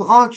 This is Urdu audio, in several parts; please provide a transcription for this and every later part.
5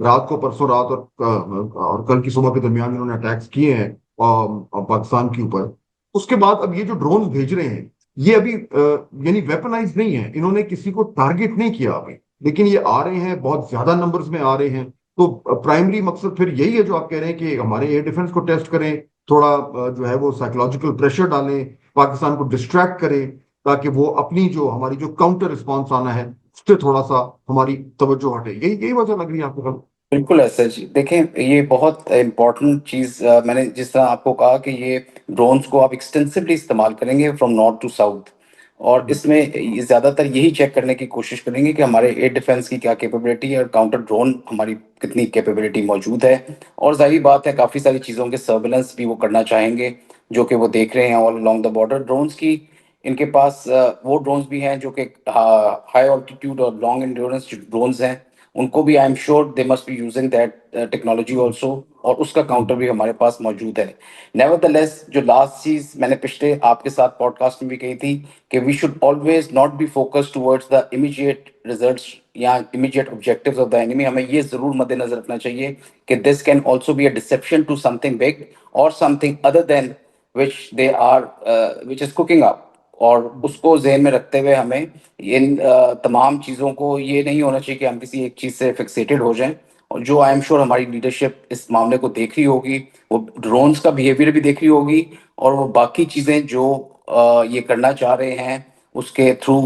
رات کو پرسوں رات اور کل کی صبح کے درمیان انہوں نے اٹیکس کیے ہیں پاکستان کے اوپر. اس کے بعد اب یہ جو ڈرون بھیج رہے ہیں یہ ابھی یعنی ویپنائز نہیں ہے, انہوں نے کسی کو ٹارگٹ نہیں کیا ابھی, لیکن یہ آ رہے ہیں بہت زیادہ نمبرز میں آ رہے ہیں. تو پرائمری مقصد پھر یہی ہے جو آپ کہہ رہے ہیں کہ ہمارے ایئر ڈیفنس کو ٹیسٹ کریں, تھوڑا جو ہے وہ سائیکولوجیکل پریشر ڈالیں, پاکستان کو ڈسٹریکٹ کریں تاکہ وہ اپنی جو ہماری جو کاؤنٹر رسپانس آنا ہے اس سے تھوڑا سا ہماری توجہ ہٹے. یہی وجہ لگ رہی ہے آپ کو؟ بالکل ایسا جی. دیکھیں یہ بہت امپورٹنٹ چیز میں نے جس طرح آپ کو کہا کہ یہ ڈرونز کو آپ ایکسٹینسولی استعمال کریں گے فرام نارتھ ٹو ساؤتھ, اور اس میں زیادہ تر یہی چیک کرنے کی کوشش کریں گے کہ ہمارے ایئر ڈیفنس کی کیا کیپیبلٹی ہے اور کاؤنٹر ڈرون ہماری کتنی کیپیبلٹی موجود ہے. اور ظاہری بات ہے کافی ساری چیزوں کے سرویلنس بھی وہ کرنا چاہیں گے جو کہ وہ دیکھ رہے ہیں آل along دا بارڈر. ڈرونز کی ان کے پاس وہ ڈرونز بھی ہیں جو کہ ہائی آلٹیٹیوڈ اور لانگ انڈیورنس ڈرونز ہیں, ان کو بھی I am sure they must be using that technology also, اور اس کا کاؤنٹر بھی ہمارے پاس موجود ہے. نیور دا لیس جو لاسٹ چیز میں نے پچھلے آپ کے ساتھ پوڈ کاسٹ میں بھی کہی تھی کہ we should always not be focus towards the immediate results یا immediate objectives of the enemy. ہمیں یہ ضرور مد نظر رکھنا چاہیے کہ this can also be a deception to something big اور something other then which they are which is cooking up. اور اس کو ذہن میں رکھتے ہوئے ہمیں ان تمام چیزوں کو یہ نہیں ہونا چاہیے کہ ہم کسی ایک چیز سے فکسیٹڈ ہو جائیں. اور جو آئی ایم شیور ہماری لیڈرشپ اس معاملے کو دیکھ رہی ہوگی, وہ ڈرونز کا بیہیویئر بھی دیکھ رہی ہوگی, اور وہ باقی چیزیں جو یہ کرنا چاہ رہے ہیں اس کے through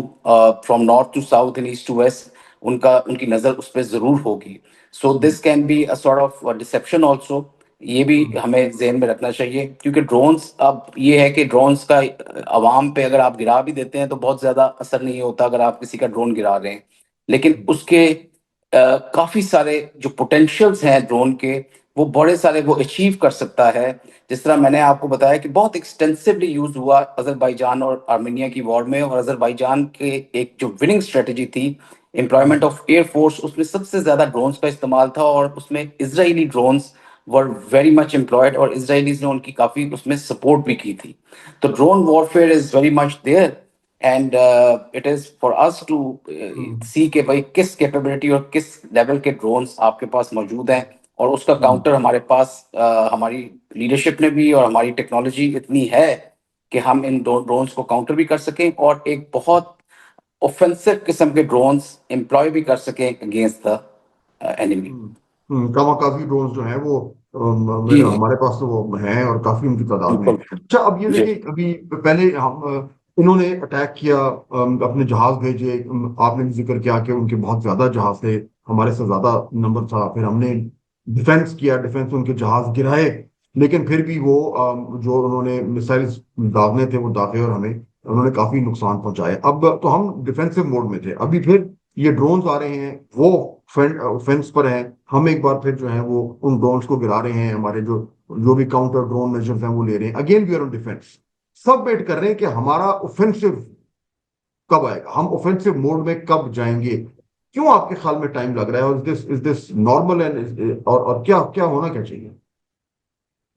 from north to south and east to west ان کی نظر اس پہ ضرور ہوگی. So this can be a sort of deception also. یہ بھی ہمیں ذہن میں رکھنا چاہیے کیونکہ ڈرونز اب یہ ہے کہ ڈرونز کا عوام پہ اگر آپ گرا بھی دیتے ہیں تو بہت زیادہ اثر نہیں ہوتا اگر آپ کسی کا ڈرون گرا رہے ہیں, لیکن اس کے کافی سارے جو پوٹینشیلز ہیں ڈرون کے وہ بڑے سارے وہ اچیو کر سکتا ہے. جس طرح میں نے آپ کو بتایا کہ بہت ایکسٹینسولی یوز ہوا آذربائیجان اور آرمینیا کی وار میں, اور آذربائیجان کے ایک جو وننگ اسٹریٹجی تھی امپلائمنٹ آف ایئر فورس, اس میں سب سے زیادہ ڈرونز کا استعمال تھا, اور اس میں اسرائیلی drones were very much employed, اور اسرائیلیز نے ان کی کافی اس میں سپورٹ بھی کی تھی. تو drone warfare is very much there, and it is for us to see کہ بھائی کس کیپیبلٹی اور کس لیول کے ڈرونز آپ کے پاس موجود ہیں, اور اس کا کاؤنٹر ہمارے پاس ہماری لیڈرشپ نے بھی اور ہماری ٹیکنالوجی اتنی ہے کہ ہم ان ڈرونز کو کاؤنٹر بھی کر سکیں اور ایک بہت اوفینسو قسم کے ڈرونز امپلوائے بھی کر سکیں against the enemy. Coffee drones جو ہیں وہ جی میرے ہمارے پاس تو وہ ہیں اور کافی ان کی تعداد میں. بالکل اچھا اب یہ جی دیکھیں ابھی پہلے انہوں نے اٹیک کیا, اپنے جہاز بھیجے, آپ نے بھی ذکر کیا کہ ان کے بہت زیادہ جہاز تھے, ہمارے سے زیادہ نمبر تھا, پھر ہم نے ڈیفینس کیا, ڈیفینس ان کے جہاز گرائے, لیکن پھر بھی وہ جو انہوں نے میسائلز داغنے تھے وہ داغے اور ہمیں انہوں نے کافی نقصان پہنچایا. اب تو ہم ڈیفینسو موڈ میں تھے, ابھی پھر یہ ڈرونز آ رہے ہیں وہ فینس پر ہیں, ہم ایک بار پھر جو ہے وہ ان ڈرونز کو گرا رہے ہیں, ہمارے جو بھی کاؤنٹر ڈرون میجرز ہیں وہ لے رہے ہیں, again we are on defence. سب ویٹ کر رہے ہیں کہ ہمارا اوفینسو کب آئے گا, ہم اوفینسو موڈ میں کب جائیں گے. کیوں آپ کے خیال میں ٹائم لگ رہا ہے, اور از دس نارمل, اور کیا ہونا کیا چاہیے؟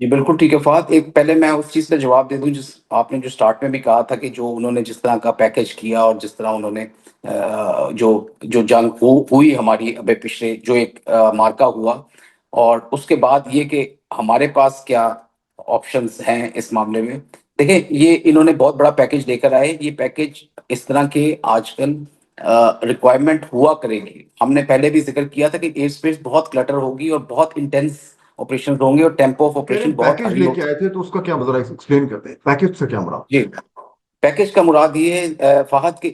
جی بالکل ٹھیک ہے فہد. ایک پہلے میں اس چیز کا جواب دے دوں جس آپ نے جو سٹارٹ میں بھی کہا تھا کہ جو انہوں نے جس طرح کا پیکج کیا اور جس طرح انہوں نے جو جنگ ہوئی ہماری ابھی پچھلے جو ایک مارکا ہوا, اور اس کے بعد یہ کہ ہمارے پاس کیا آپشنز ہیں اس معاملے میں. دیکھیں یہ انہوں نے بہت بڑا پیکج لے کر آئے. یہ پیکج اس طرح کے آج کل ریکوائرمنٹ ہوا کرے گی. ہم نے پہلے بھی ذکر کیا تھا کہ ایئر اسپیس بہت کلٹر ہوگی اور بہت انٹینس آپریشن ہوں گے اور ٹیمپو آف کہہ رہے آپریشن ہیں بہت پیکج ہائی لے ہوگی. کے آئے تھے تو اس کا کیا مطلب ایکسپلین کرتے ہیں, پیکج سے کیا مراد؟ جی پیکج کا مراد یہ ہے فہد کہ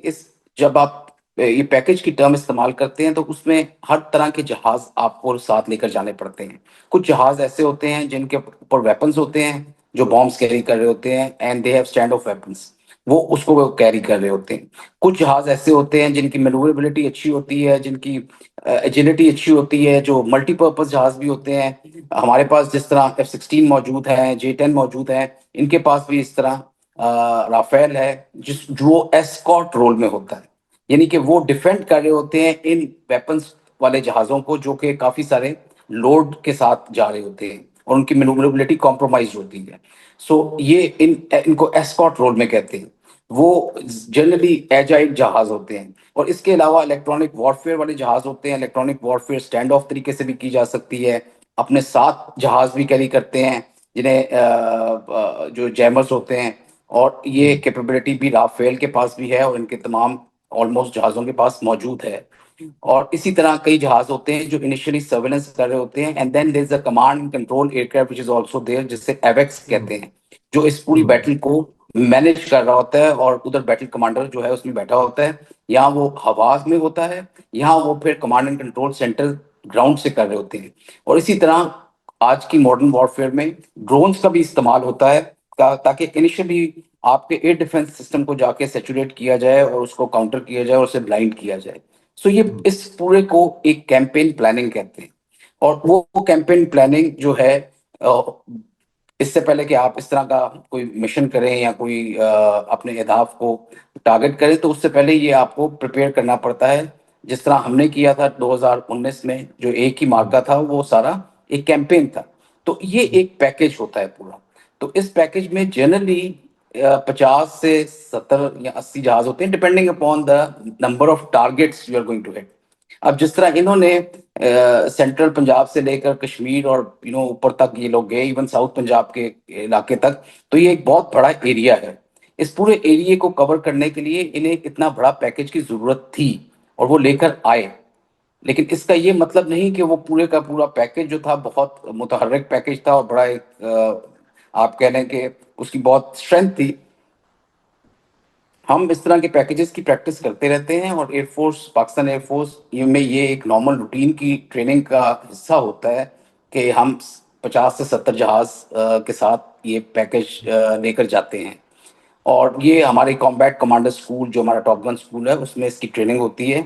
جب آپ یہ پیکج کی ٹرم استعمال کرتے ہیں تو اس میں ہر طرح کے جہاز آپ کو ساتھ لے کر جانے پڑتے ہیں. کچھ جہاز ایسے ہوتے ہیں جن کے اوپر ویپنز ہوتے ہیں جو بامبس کیری کر رہے ہوتے ہیں, and they have stand of weapons, وہ اس کو کیری کر رہے ہوتے ہیں. کچھ جہاز ایسے ہوتے ہیں جن کی مینووربلٹی اچھی ہوتی ہے, جن کی ایجلٹی اچھی ہوتی ہے, جو ملٹی پرپز جہاز بھی ہوتے ہیں. ہمارے پاس جس طرح F-16 موجود ہے, J-10 موجود ہے, ان کے پاس بھی اس طرح رافیل ہے جو ایسکارٹ رول میں ہوتا ہے, یعنی کہ وہ ڈیفینڈ کر رہے ہوتے ہیں ان ویپنز والے جہازوں کو جو کہ کافی سارے لوڈ کے ساتھ جا رہے ہوتے ہیں اور ان کی مینووربلٹی کمپرومائز ہوتی ہے. سو یہ ان کو ایسکارٹ رول میں کہتے ہیں. وہ جنرلی ایجائل جہاز ہوتے ہیں. اور اس کے علاوہ الیکٹرانک وارفیئر والے جہاز ہوتے ہیں. الیکٹرانک وارفیئر اسٹینڈ آف طریقے سے بھی کی جا سکتی ہے. اپنے ساتھ جہاز بھی کیری کرتے ہیں جنہیں جو جیمرز ہوتے ہیں. اور یہ کیپیبلٹی بھی رافیل کے پاس بھی ہے اور ان کے تمام آلموسٹ جہازوں کے پاس موجود ہے. اور اسی طرح کئی جہاز ہوتے ہیں جو انیشلی سرویلنس کر رہے ہوتے ہیں, and then there is a command and control aircraft which is also there, جس سے ایویکس کہتے ہیں, جو اس پوری بیٹل کو مینج کر رہا ہوتا ہے. اور ادھر بیٹل کمانڈر جو ہے اس میں بیٹھا ہوتا ہے, یہاں وہ ہوا میں ہوتا ہے, یہاں وہ پھر command and control centre ground سے کر رہے ہوتے ہیں. اور اسی طرح آج کی ماڈرن وارفیئر میں ڈرونز کا بھی استعمال ہوتا ہے تاکہ انیشلی آپ کے ایئر ڈیفنس سسٹم کو جا کے سیچوریٹ کیا جائے اور اس کو کاؤنٹر کیا جائے اور اسے بلائنڈ کیا جائے. سو یہ اس پورے کو ایک کیمپین پلاننگ کہتے ہیں. اور وہ کیمپین پلاننگ جو ہے اس سے پہلے کہ آپ اس طرح کا کوئی مشن کریں یا کوئی اپنے اہداف کو ٹارگٹ کریں, تو اس سے پہلے یہ آپ کو پریپیئر کرنا پڑتا ہے. جس طرح ہم نے کیا تھا 2019 میں, جو ایک ہی مارکا تھا, وہ سارا ایک کیمپین تھا. تو یہ ایک پیکج ہوتا ہے پورا. تو اس پیکج میں جنرلی 50 سے 70 یا 80 جہاز ہوتے ہیں, depending upon the number of targets you are going to hit. اب جس طرح انہوں نے سینٹرل پنجاب سے لے کر کشمیر اور اوپر تک یہ لوگ گئے, ایون ساؤتھ پنجاب کے علاقے تک, تو یہ ایک بہت بڑا ایریا ہے. اس پورے ایریے کو کور کرنے کے لیے انہیں اتنا بڑا پیکج کی ضرورت تھی اور وہ لے کر آئے. لیکن اس کا یہ مطلب نہیں کہ وہ پورے کا پورا پیکج جو تھا بہت متحرک پیکج تھا اور بڑا ایک آپ کہہ لیں کہ اس کی بہت اسٹرینتھ تھی. ہم اس طرح کے پیکیجز کی پریکٹس کرتے رہتے ہیں, اور air force, Pakistan air force میں یہ ایک نارمل روٹین کی ٹریننگ کا حصہ ہوتا ہے کہ ہم 50 سے 70 جہاز کے ساتھ یہ پیکج لے کر جاتے ہیں. اور یہ ہمارے کمبیٹ کمانڈر اسکول, جو ہمارا ٹاپ گن اسکول ہے, اس میں اس کی ٹریننگ ہوتی ہے.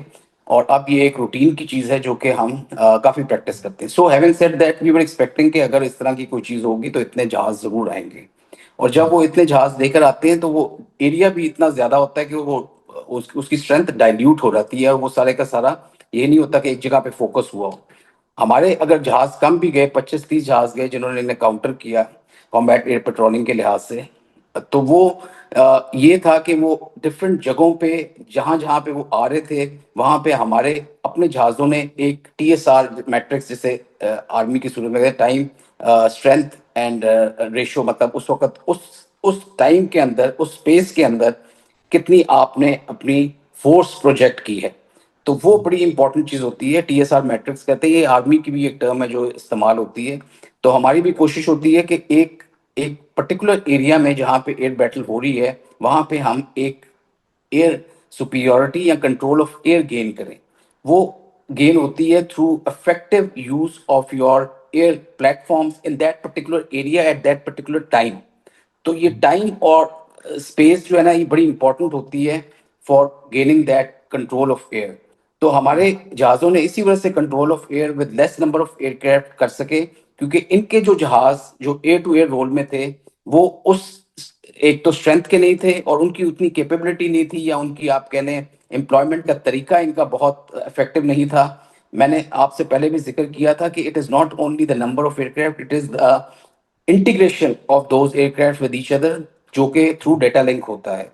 اور اب یہ ایک روٹین کی چیز ہے جو کہ ہم کافی پریکٹس کرتے ہیں. So having said that, we were expecting کہ اگر اس طرح کی کوئی چیز ہوگی تو اتنے جہاز ضرور آئیں گے. اور جب وہ اتنے جہاز لے کر آتے ہیں تو وہ ایریا بھی اتنا زیادہ ہوتا ہے کہ وہ اس کی اسٹرینتھ ڈائلیوٹ ہو جاتی ہے, اور وہ سارے کا سارا یہ نہیں ہوتا کہ ایک جگہ پہ فوکس ہوا ہو. ہمارے اگر جہاز کم بھی گئے, 25-30 جہاز گئے جنہوں نے انہیں کاؤنٹر کیا کمبیٹ ایئر پیٹرولنگ کے لحاظ سے, تو وہ یہ تھا کہ وہ ڈفرینٹ جگہوں پہ جہاں جہاں پہ وہ آ رہے تھے وہاں پہ ہمارے اپنے جہازوں نے ایک TSR میٹرکس, جسے آرمی کی صورت میں ٹائم اسٹرینتھ اینڈ ریشو, مطلب اس وقت اس ٹائم کے اندر, اس اسپیس کے اندر کتنی آپ نے اپنی فورس پروجیکٹ کی ہے. تو وہ بڑی امپورٹنٹ چیز ہوتی ہے. TSR میٹرکس کہتے ہیں, یہ آرمی کی بھی ایک ٹرم ہے جو استعمال ہوتی ہے. تو ہماری بھی کوشش ہوتی ہے کہ ایک پرٹیکولر ایریا میں جہاں پہ ایئر بیٹل ہو رہی ہے وہاں پہ ہم ایک ایئر سپیریورٹی یا کنٹرول آف ایئر گین کریں. وہ گین ہوتی ہے through effective use of your air platforms in that particular area at that particular time. تو یہ ٹائم اور اسپیس جو ہے نا, یہ بڑی امپورٹنٹ ہوتی ہے for gaining that control of air. تو ہمارے جہازوں نے اسی وجہ سے control of air with less number of aircraft کر سکے, کیونکہ ان کے جو جہاز جو ایئر ٹو ایئر رول میں تھے وہ اس ایک تو اسٹرینتھ کے نہیں تھے, اور ان کی اتنی کیپیبلٹی نہیں تھی, یا ان کی آپ کہہ لیں امپلائمنٹ کا طریقہ ان کا بہت افیکٹو نہیں تھا. میں نے آپ سے پہلے بھی ذکر کیا تھا کہ it is not only the number of aircraft, it is the integration of those aircraft with each other, جو کہ تھرو ڈیٹا لنک ہوتا ہے.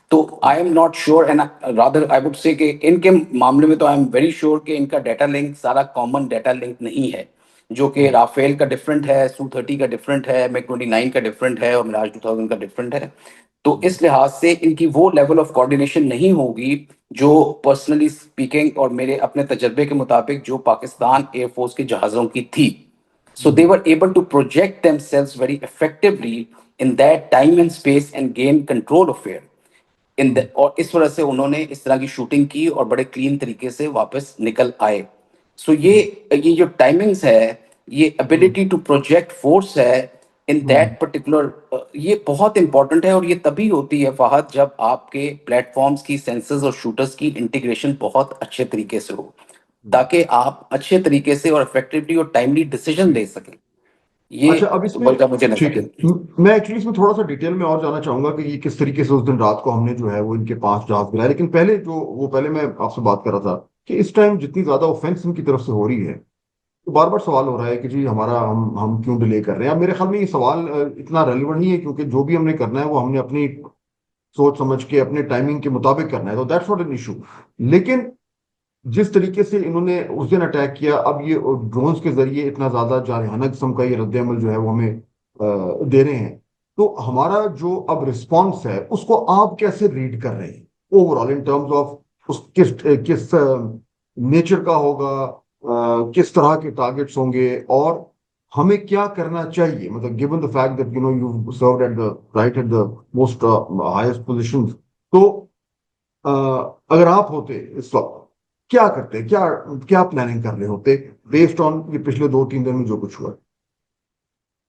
تو I am not sure, and rather I would say کہ ان کے معاملے میں تو آئی ایم ویری شیور کہ ان کا ڈیٹا لنک سارا کامن ڈیٹا لنک نہیں ہے, جو کہ رافیل کا ڈفرینٹ ہے, Su-30 کا ڈفرینٹ ہے, MiG-29 کا ڈفرینٹ ہے, اور میراج 2000 کا ڈفرینٹ ہے. تو اس لحاظ سے ان کی وہ لیول آف کوآرڈینیشن نہیں ہوگی جو پرسنلی اسپیکنگ اور میرے اپنے تجربے کے مطابق جو پاکستان ایئر فورس کے جہازوں کی تھی. So they were able to project themselves very effectively in that time and space and gain control of air. اور اس وجہ سے انہوں نے اس طرح کی شوٹنگ کی اور بڑے کلین طریقے سے واپس نکل آئے. سو یہ جو ٹائمنگز ہے, یہ ابیلٹی ٹو پروجیکٹ فورس ہے ان دیٹ پرٹیکولر, یہ بہت امپورٹنٹ ہے. اور یہ تبھی ہوتی ہے فہد جب آپ کے پلیٹ فارمز کی, سینسرز اور شوٹرز کی انٹیگریشن بہت اچھے طریقے سے ہو, تاکہ آپ اچھے طریقے سے اور افیکٹولی اور ٹائملی ڈیسیجن لے سکیں. یہ اچھا, اب اس میں بلکہ مجھے ٹھیک ہے, نظر میں ایکچولی اس میں تھوڑا سا ڈیٹیل میں اور جانا چاہوں گا کہ یہ کس طریقے سے اس دن رات کو ہم نے جو ہے وہ ان کے 5 جہاز گرائے. لیکن پہلے میں آپ سے بات کر رہا تھا کہ اس ٹائم جتنی زیادہ اوفینس ان کی طرف سے ہو رہی ہے, تو بار بار سوال ہو رہا ہے کہ جی ہم کیوں ڈیلے کر رہے ہیں. اب میرے خیال میں یہ سوال اتنا ریلیونٹ نہیں ہے, کیونکہ جو بھی ہم نے کرنا ہے وہ ہم نے اپنی سوچ سمجھ کے اپنے ٹائمنگ کے مطابق کرنا ہے تو دیٹس ناٹ این ایشو. لیکن جس طریقے سے انہوں نے اس دن اٹیک کیا، اب یہ ڈرونز کے ذریعے اتنا زیادہ جارحانہ قسم کا یہ رد عمل جو ہے وہ ہمیں دے رہے ہیں، تو ہمارا جو اب رسپانس ہے اس کو آپ کیسے ریڈ کر رہے ہیں overall in terms of اس کس نیچر کا ہوگا، کس طرح کے ٹارگٹس ہوں گے، اور ہمیں کیا کرنا چاہیے؟ مطلب given the fact that you served at the right at the most highest positions، تو اگر آپ ہوتے اس وقت کیا کرتے، کیا کیا پلاننگ کر رہے ہوتے بیسڈ آن یہ پچھلے 2-3 دن میں جو کچھ ہوا؟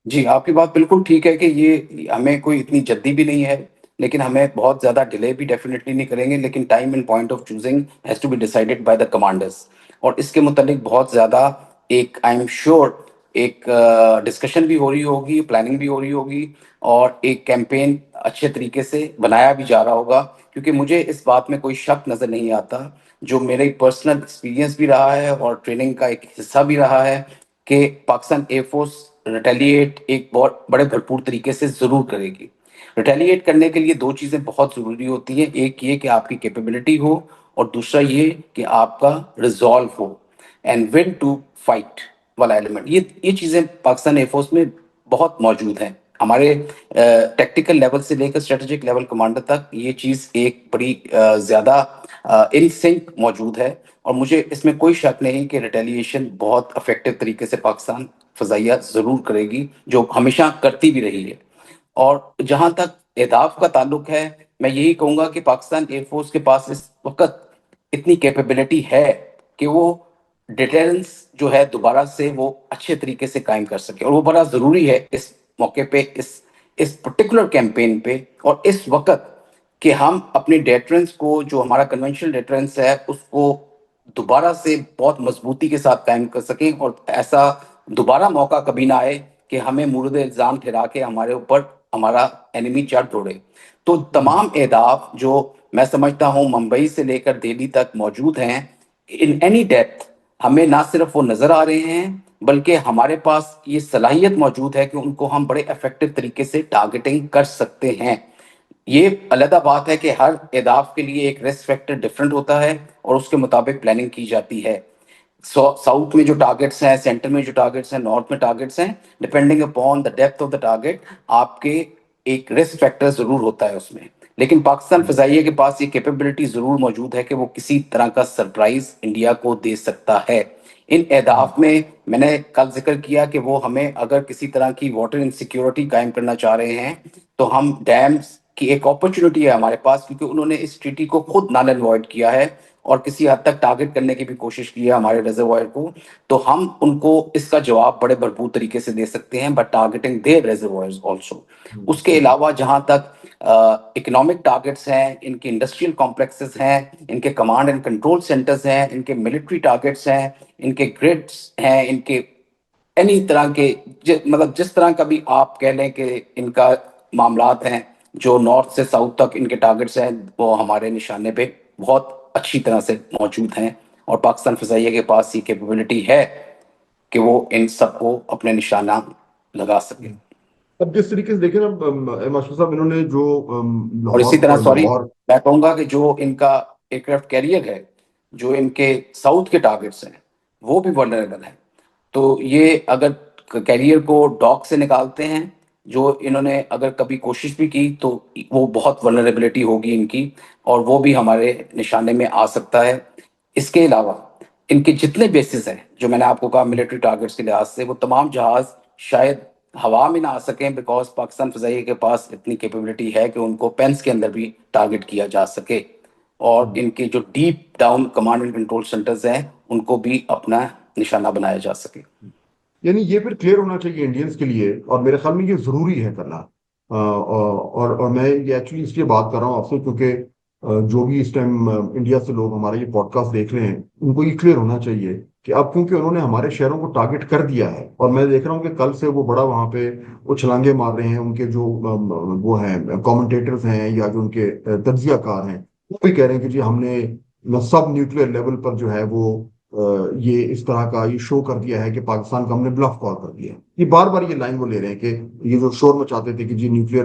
جی آپ کی بات بالکل ٹھیک ہے کہ یہ ہمیں کوئی اتنی جلدی بھی نہیں ہے، لیکن ہمیں بہت زیادہ ڈیلے بھی ڈیفینیٹلی نہیں کریں گے، لیکن time and point of choosing has to be decided by the commanders. اور اس کے متعلق بہت زیادہ ایک آئی ایم شیور ایک ڈسکشن بھی ہو رہی ہوگی، پلاننگ بھی ہو رہی ہوگی، اور ایک کیمپین اچھے طریقے سے بنایا بھی جا رہا ہوگا. کیونکہ مجھے اس بات میں کوئی شک نظر نہیں آتا، جو میرے پرسنل ایکسپیرینس بھی رہا ہے اور ٹریننگ کا ایک حصہ بھی رہا ہے، کہ پاکستان ایئر فورس ریٹیلیٹ ایک بہت بڑے بھرپور طریقے سے ضرور کرے گی. ریٹیلیٹ کرنے کے لیے دو چیزیں بہت ضروری ہوتی ہیں، ایک یہ کہ آپ کی کیپیبلٹی ہو، اور دوسرا یہ کہ آپ کا ریزالو ہو اینڈ ون ٹو فائٹ والا ایلیمنٹ. یہ چیزیں پاکستان ایئر فورس میں بہت موجود ہیں. ہمارے ٹیکٹیکل لیول سے لے کر اسٹریٹجک لیول کمانڈر تک یہ چیز ایک بڑی زیادہ ان سنک موجود ہے. اور مجھے اس میں کوئی شک نہیں کہ ریٹیلیشن بہت افیکٹو طریقے سے پاکستان فضائیہ ضرور کرے گی، جو ہمیشہ کرتی بھی رہی ہے. اور جہاں تک اہداف کا تعلق ہے، میں یہی کہوں گا کہ پاکستان ایئر فورس کے پاس اس وقت اتنی کیپیبلٹی ہے کہ وہ ڈیٹیلنس جو ہے دوبارہ سے وہ اچھے طریقے سے قائم کر سکے. اور وہ بڑا ضروری ہے اس موقع پہ، اس پرٹیکولر کیمپین پہ اور اس وقت، کہ ہم اپنی ڈیٹرنس کو، جو ہمارا کنونشنل ڈیٹرنس ہے، اس کو دوبارہ سے بہت مضبوطی کے ساتھ قائم کر سکیں، اور ایسا دوبارہ موقع کبھی نہ آئے کہ ہمیں مورد الزام ٹھہرا کے ہمارے اوپر ہمارا اینیمی چڑھ دوڑے. تو تمام اہداف جو میں سمجھتا ہوں ممبئی سے لے کر دہلی تک موجود ہیں، ان اینی ڈیپتھ ہمیں نہ صرف وہ نظر آ رہے ہیں، بلکہ ہمارے پاس یہ صلاحیت موجود ہے کہ ان کو ہم بڑے افیکٹو طریقے سے ٹارگیٹنگ کر سکتے ہیں. یہ علیحدہ بات ہے کہ ہر اہداف کے لیے ایک رسک فیکٹر ڈفرینٹ ہوتا ہے، اور اس کے مطابق پلاننگ کی جاتی ہے. ساؤتھ میں جو ٹارگیٹس ہیں، سینٹر میں جو ٹارگیٹس ہیں، نارتھ میں ٹارگیٹس ہیں، depending upon the depth of the target آپ کے ایک رسک فیکٹر ضرور ہوتا ہے اس میں. لیکن پاکستان فضائیہ کے پاس یہ کیپیبلٹی ضرور موجود ہے کہ وہ کسی طرح کا سرپرائز انڈیا کو دے سکتا ہے. ان اہداف میں نے کل ذکر کیا کہ وہ ہمیں اگر کسی طرح کی واٹر انسیکیورٹی قائم کرنا چاہ رہے ہیں، تو ہم ڈیمز کی ایک اپرچونٹی ہے ہمارے پاس، کیونکہ انہوں نے اس ٹریٹی کو خود نال اینڈ وائڈ کیا ہے اور کسی حد تک ٹارگٹ کرنے کی بھی کوشش کی ہے ہمارے ریزروائر کو. تو ہم ان کو اس کا جواب بڑے بھرپور طریقے سے دے سکتے ہیں، but targeting there reservoirs also. اس کے علاوہ جہاں تک اکنامک ٹارگیٹس ہیں، ان کے انڈسٹریل کمپلیکسز ہیں، ان کے کمانڈ اینڈ کنٹرول سینٹرز ہیں، ان کے ملٹری ٹارگیٹس ہیں، ان کے گریڈس ہیں، ان کے اینی طرح کے مطلب جس طرح کا بھی آپ کہہ لیں کہ ان کا معاملات ہیں، جو نارتھ سے ساؤتھ تک ان کے ٹارگیٹس ہیں، وہ ہمارے نشانے پہ بہت اچھی طرح سے موجود ہیں. اور پاکستان فضائیہ کے پاس یہ کیپیبلٹی ہے کہ وہ ان سب کو اپنے نشانہ لگا سکے. اب جس طریقے سے دیکھیں نا ماشاء صاحب، انہوں نے جو اور اسی طرح سوری لاہور میں کہوں گا کہ جو ان کا ایئر کرافٹ کیریئر ہے، جو ان کے ساؤتھ کے ٹارگیٹس ہیں، وہ بھی ولنریبل ہیں. تو یہ اگر کیریئر کو ڈاک سے نکالتے ہیں، جو انہوں نے اگر کبھی کوشش بھی کی، تو وہ بہت ولنریبلٹی ہوگی ان کی، اور وہ بھی ہمارے نشانے میں آ سکتا ہے. اس کے علاوہ ان کے جتنے بیسز ہیں، جو میں نے آپ کو کہا ملٹری ٹارگیٹس کے لحاظ سے، وہ تمام جہاز شاید ہوا میں نہ آ سکیں، بیکاز پاکستان فضائیہ کے پاس اتنی کیپیبلٹی ہے کہ ان کو پینس کے اندر بھی ٹارگیٹ کیا جا سکے، اور ان کے جو deep down command and control centres ہیں، ان کو بھی اپنا نشانہ بنایا جا سکے. یعنی یہ پھر کلیئر ہونا چاہیے انڈینس کے لیے، اور میرے خیال میں یہ ضروری ہے کرنا. اور میں یہ ایکچولی اس لیے بات کر رہا ہوں آپ سے کیونکہ جو بھی اس ٹائم انڈیا سے لوگ ہمارا یہ پوڈ کاسٹ دیکھ رہے ہیں، ان کو یہ کلیئر ہونا چاہیے کہ اب کیونکہ انہوں نے ہمارے شہروں کو ٹارگٹ کر دیا ہے، اور میں دیکھ رہا ہوں کہ کل سے وہ بڑا وہاں پہ وہ چھلانگے مار رہے ہیں. ان کے جو وہ ہیں کامنٹیٹرز ہیں یا جو ان کے تجزیہ کار ہیں، وہ بھی کہہ رہے ہیں کہ جی ہم نے سب نیوکلیر لیول پر جو ہے وہ یہ اس طرح کا یہ شو کر دیا ہے کہ پاکستان کو ہم نے بلف کال کر دیا. یہ بار بار یہ لائن وہ لے رہے ہیں کہ یہ جو شور مچاتے تھے کہ جی nuclear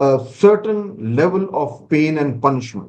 a certain level of pain and punishment।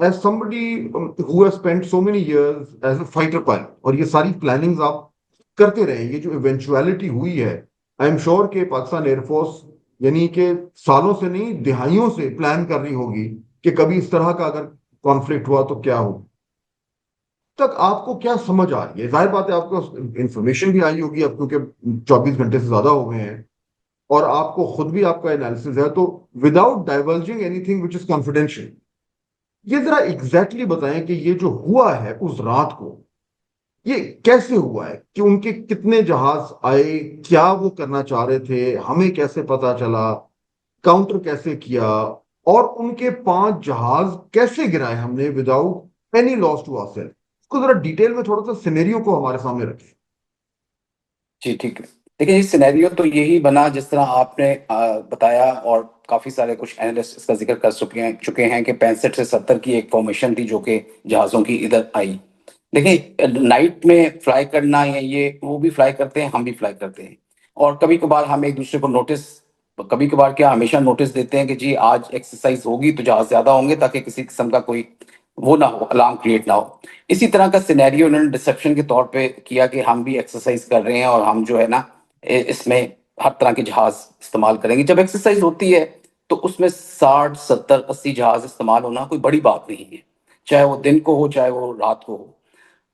as somebody who has spent so many years as a fighter pilot, اور یہ ساری پلاننگز آپ کرتے رہے ہیں, یہ جو ایونچویلٹی ہوئی ہے, آئی ایم شیور کہ پاکستان ایئر فورس یعنی کہ سالوں سے نہیں دہائیوں سے پلان کر رہی ہوگی کہ کبھی اس طرح کا اگر کانفلکٹ ہوا تو کیا ہو. تک آپ کو کیا سمجھ آ رہی ہے؟ ظاہر بات ہے آپ کو انفارمیشن بھی آئی ہوگی اب, کیونکہ 24 گھنٹے سے زیادہ ہو گئے ہیں, اور آپ کو خود بھی آپ کا انالیسس ہے, تو without diverging any thing which is confidential, یہ ذرا ایگزیکٹلی بتائیں کہ یہ جو ہوا ہے اس رات کو, یہ کیسے ہوا ہے, کہ ان کے کتنے جہاز آئے, کیا وہ کرنا چاہ رہے تھے, ہمیں کیسے پتا چلا, کاؤنٹر کیسے کیا, اور ان کے 5 جہاز کیسے گرائے ہم نے without any loss to our self. اس کو ذرا ڈیٹیل میں تھوڑا سا سینیریو کو ہمارے سامنے رکھیں. جی ٹھیک ہے. دیکھیں یہ سینیریو تو یہی بنا جس طرح آپ نے بتایا, اور کافی سارے کچھ اینالسٹ اس کا ذکر کر چکے ہیں کہ 65 سے 70 کی ایک فارمیشن تھی جو کہ جہازوں کی ادھر آئی. دیکھیں نائٹ میں فلائی کرنا, یا یہ وہ بھی فلائی کرتے ہیں, ہم بھی فلائی کرتے ہیں, اور کبھی کبھار ہم ایک دوسرے کو نوٹس, کبھی کبھار کیا ہمیشہ نوٹس دیتے ہیں کہ جی آج ایکسرسائز ہوگی تو جہاز زیادہ ہوں گے تاکہ کسی قسم کا کوئی وہ نہ ہو, الارم کریٹ نہ ہو. اسی طرح کا سینیریو انہوں نے ڈسپشن کے طور پہ کیا کہ ہم بھی ایکسرسائز کر رہے ہیں اور ہم جو ہے نا اس میں ہر طرح کے جہاز استعمال کریں گے. جب ایکسرسائز ہوتی ہے تو اس میں 60 70 80 جہاز استعمال ہونا کوئی بڑی بات نہیں ہے, چاہے وہ دن کو ہو چاہے وہ رات کو ہو.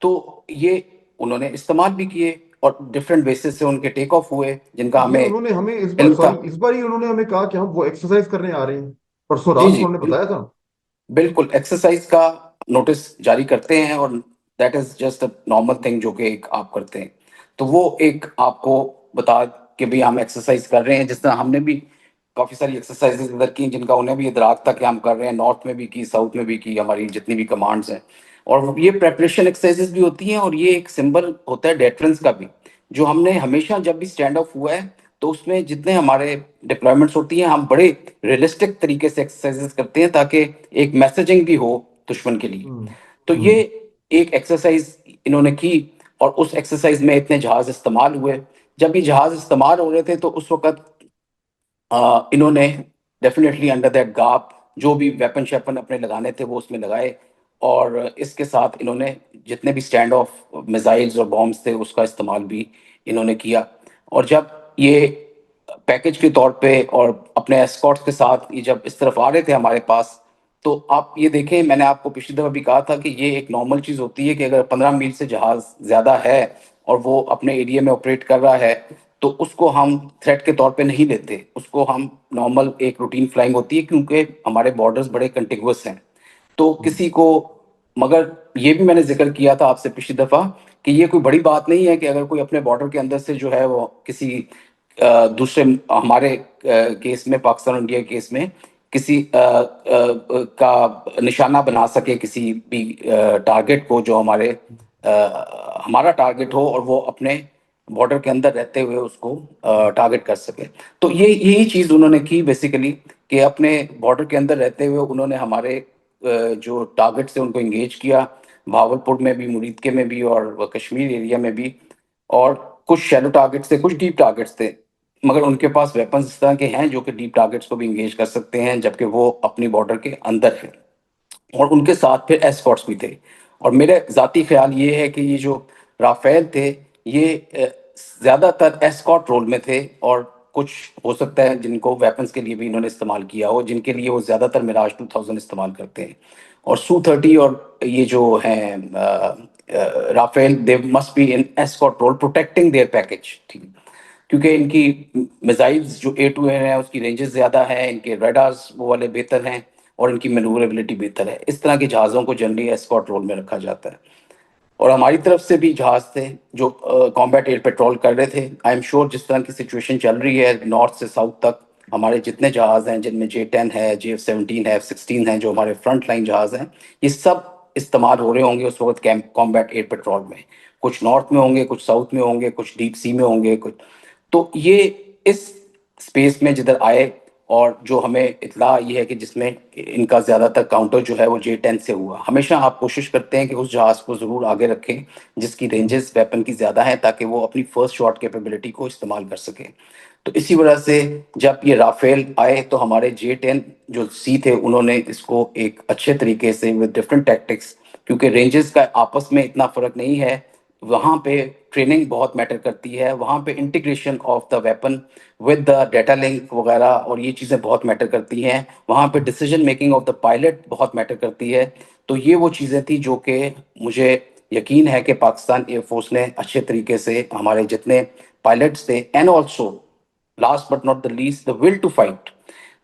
تو یہ انہوں نے استعمال بھی کیے, اور ڈفرینٹ بیسس سے ان کے ٹیک آف ہوئے جن کا یہ ہمیں انہوں نے ہمیں اس بار, علم تھا. سوری, اس بار ہی انہوں نے ہمیں کہا کہ ہم وہ ایکسرسائز کرنے آ رہے ہیں, پرسوں جی رات جی کو انہوں نے بتایا تھا. بالکل ایکسرسائز کا نوٹس جاری کرتے ہیں, اور that is just a normal thing جو کہ ایک آپ کرتے ہیں. تو وہ ایک آپ کو بتا کہ بھی ہم ایکسرسائز کر رہے ہیں, جس طرح ہم نے بھی کافی ساری ایکسرسائز ادھر کی جن کا انہیں بھی ادراک تھا کہ ہم کر رہے ہیں, نارتھ میں بھی کی, ساؤتھ میں بھی کی, ہماری جتنی بھی کمانڈز ہیں. اور یہ پریپریشن ایکسرسائز بھی ہوتی ہیں, اور یہ ایک سمبل ہوتا ہے ڈیٹرنس کا بھی, جو ہم نے ہمیشہ جب بھی اسٹینڈ آف ہوا ہے تو اس میں جتنے ہمارے ڈپلائمنٹس ہوتی ہیں ہم بڑے ریئلسٹک طریقے سے ایکسرسائز کرتے ہیں تاکہ ایک میسجنگ بھی ہو دشمن کے لیے. ہوں تو ہوں یہ ایک ایکسرسائز انہوں نے کی, اور اس ایکسرسائز میں اتنے جہاز استعمال ہوئے. جب یہ جہاز استعمال ہو رہے تھے تو اس وقت انہوں نے ڈیفینیٹلی انڈر دیٹ گاپ جو بھی ویپن شیپن اپنے لگانے تھے وہ اس میں لگائے, اور اس کے ساتھ انہوں نے جتنے بھی اسٹینڈ آف میزائلز اور بامبس تھے اس کا استعمال بھی انہوں نے کیا. اور جب یہ پیکج کے طور پہ اور اپنے اسکارٹس کے ساتھ یہ جب اس طرف آ رہے تھے ہمارے پاس, تو آپ یہ دیکھیں, میں نے آپ کو پچھلی دفعہ بھی کہا تھا کہ یہ ایک نارمل چیز ہوتی ہے کہ اگر 15 میل سے جہاز زیادہ ہے اور وہ اپنے ایریا میں آپریٹ کر رہا ہے تو اس کو ہم تھریٹ کے طور پہ نہیں لیتے, اس کو ہم نارمل ایک روٹین فلائنگ ہوتی ہے, کیونکہ ہمارے بارڈرز بڑے کنٹیگوس ہیں. تو کسی کو, مگر یہ بھی میں نے ذکر کیا تھا آپ سے پچھلی دفعہ کہ یہ کوئی بڑی بات نہیں ہے کہ اگر کوئی اپنے بارڈر کے اندر سے جو ہے وہ کسی دوسرے ہمارے کیس میں, پاکستان اور انڈیا کے کیس میں, کسی کا نشانہ بنا سکے کسی بھی ٹارگٹ کو جو ہمارا ٹارگٹ ہو, اور وہ اپنے بارڈر کے اندر رہتے ہوئے اس کو ٹارگٹ کر سکے. تو یہی چیز انہوں نے کی بیسیکلی, کہ اپنے بارڈر کے اندر رہتے ہوئے انہوں نے ہمارے جو ٹارگٹ سے ان کو انگیج کیا, بھاولپور میں بھی, مرید کے میں بھی, اور کشمیر ایریا میں بھی. اور کچھ شیلو ٹارگٹس تھے, کچھ ڈیپ ٹارگٹس تھے, مگر ان کے پاس ویپنز اس طرح کے ہیں جو کہ ڈیپ ٹارگٹس کو بھی انگیج کر سکتے ہیں جبکہ وہ اپنی بارڈر کے اندر ہیں. اور ان کے ساتھ پھر ایسکارٹس بھی تھے. اور میرے ذاتی خیال یہ ہے کہ یہ جو رافیل تھے یہ زیادہ تر ایسکارٹ رول میں تھے, اور کچھ ہو سکتا ہے جن کو ویپنز کے لیے بھی انہوں نے استعمال کیا ہو, جن کے لیے وہ زیادہ تر میراج 2000 استعمال کرتے ہیں. اور سو 30 اور یہ جو ہیں Rafale, they must be in escort role protecting their package, ٹھیک ہے, کیونکہ ان کی میزائلز جو A2 ہیں اس کی رینجز زیادہ ہیں, ان کے ریڈارز وہ والے بہتر ہیں, اور ان کی مینوربلٹی بہتر ہے. اس طرح کے جہازوں کو جنرلی ایسکارٹ رول میں رکھا جاتا ہے. اور ہماری طرف سے بھی جہاز تھے جو کامبیٹ ایئر پیٹرول کر رہے تھے. آئی ایم شیور جس طرح کی سچویشن چل رہی ہے نارتھ سے ساؤتھ تک, ہمارے جتنے جہاز ہیں جن میں J-10 ہے, JF-17 ہے, F-16 ہیں, جو ہمارے فرنٹ لائن جہاز ہیں, یہ سب استعمال ہو رہے ہوں گے اس وقت کامبیٹ ایئر پیٹرول میں. کچھ نارتھ میں ہوں گے, کچھ ساؤتھ میں ہوں گے, کچھ ڈیپ سی میں ہوں گے, کچھ. تو یہ اس اسپیس میں جدھر آئے, اور جو ہمیں اطلاع یہ ہے کہ جس میں ان کا زیادہ تر کاؤنٹر جو ہے وہ J-10 سے ہوا. ہمیشہ آپ کوشش کرتے ہیں کہ اس جہاز کو ضرور آگے رکھیں جس کی رینجز ویپن کی زیادہ ہیں تاکہ وہ اپنی فرسٹ شاٹ کیپیبلٹی کو استعمال کر سکیں. تو اسی وجہ سے جب یہ رافیل آئے تو ہمارے J-10 جو سی تھے انہوں نے اس کو ایک اچھے طریقے سے with different tactics، کیونکہ رینجز کا آپس میں اتنا فرق نہیں ہے، وہاں پہ ٹریننگ بہت میٹر کرتی ہے، وہاں پہ integration of the weapon with the data link وغیرہ اور یہ چیزیں بہت میٹر کرتی ہیں، وہاں پہ decision making of the pilot بہت میٹر کرتی ہے۔ تو یہ وہ چیزیں تھیں جو کہ مجھے یقین ہے کہ پاکستان ایئر فورس نے اچھے طریقے سے ہمارے جتنے پائلٹس تھے، and also last but not the least the will to fight,